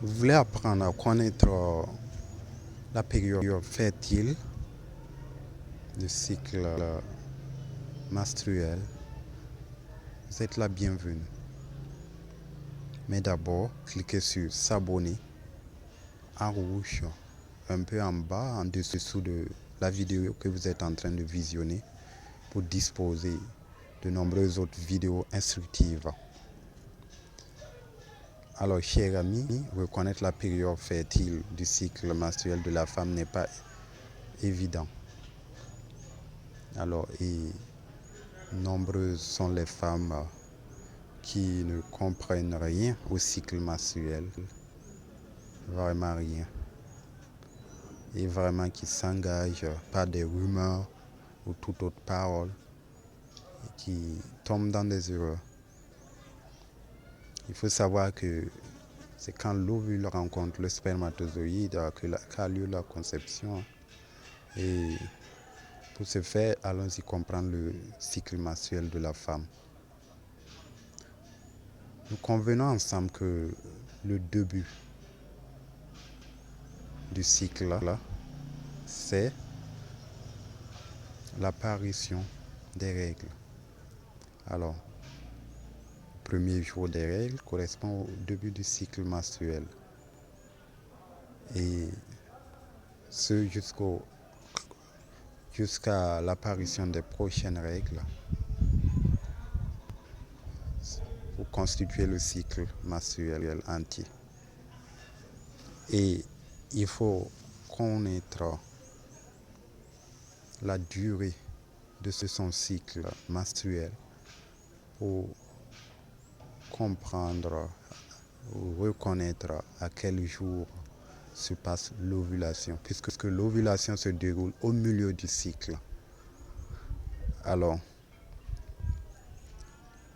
Vous voulez apprendre à connaître la période fertile du cycle menstruel, vous êtes la bienvenue. Mais d'abord, cliquez sur s'abonner en rouge, un peu en bas, en dessous de la vidéo que vous êtes en train de visionner pour disposer de nombreuses autres vidéos instructives. Alors, chers amis, reconnaître la période fertile du cycle menstruel de la femme n'est pas évident. Alors, nombreuses sont les femmes qui ne comprennent rien au cycle menstruel, vraiment rien, et vraiment qui s'engagent par des rumeurs ou toute autre parole, et qui tombent dans des erreurs. Il faut savoir que c'est quand l'ovule rencontre le spermatozoïde qu'a lieu la conception. Et pour ce faire, allons-y comprendre le cycle menstruel de la femme. Nous convenons ensemble que le début du cycle, c'est l'apparition des règles. Alors, le premier jour des règles correspond au début du cycle menstruel. Et ce jusqu'à l'apparition des prochaines règles pour constituer le cycle menstruel entier. Et il faut connaître la durée de son cycle menstruel pour comprendre ou reconnaître à quel jour se passe l'ovulation, puisque l'ovulation se déroule au milieu du cycle. Alors,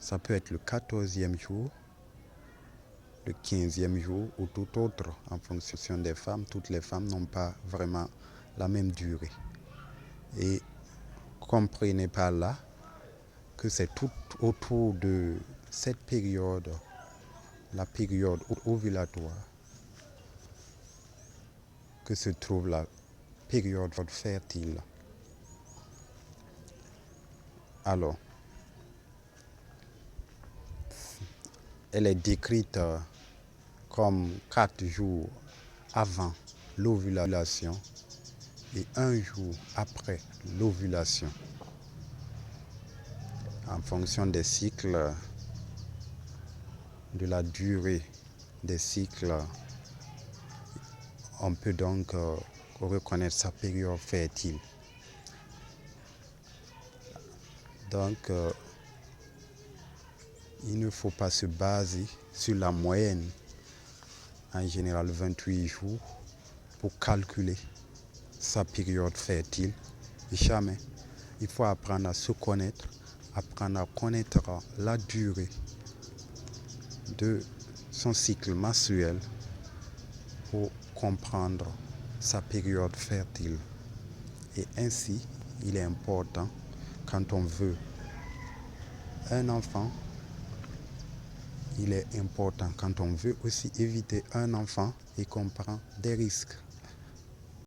ça peut être le 14e jour, le 15e jour ou tout autre en fonction des femmes. Toutes les femmes n'ont pas vraiment la même durée. Et comprenez par là que c'est tout autour de cette période, la période ovulatoire, que se trouve la période fertile. Alors, elle est décrite comme 4 jours avant l'ovulation et 1 jour après l'ovulation. En fonction des cycles, de la durée des cycles, on peut donc reconnaître sa période fertile. Donc, il ne faut pas se baser sur la moyenne, en général 28 jours, pour calculer sa période fertile. Jamais. Il faut apprendre à se connaître, apprendre à connaître la durée de son cycle menstruel pour comprendre sa période fertile. Et ainsi, il est important, quand on veut un enfant, il est important quand on veut aussi éviter un enfant et qu'on prend des risques.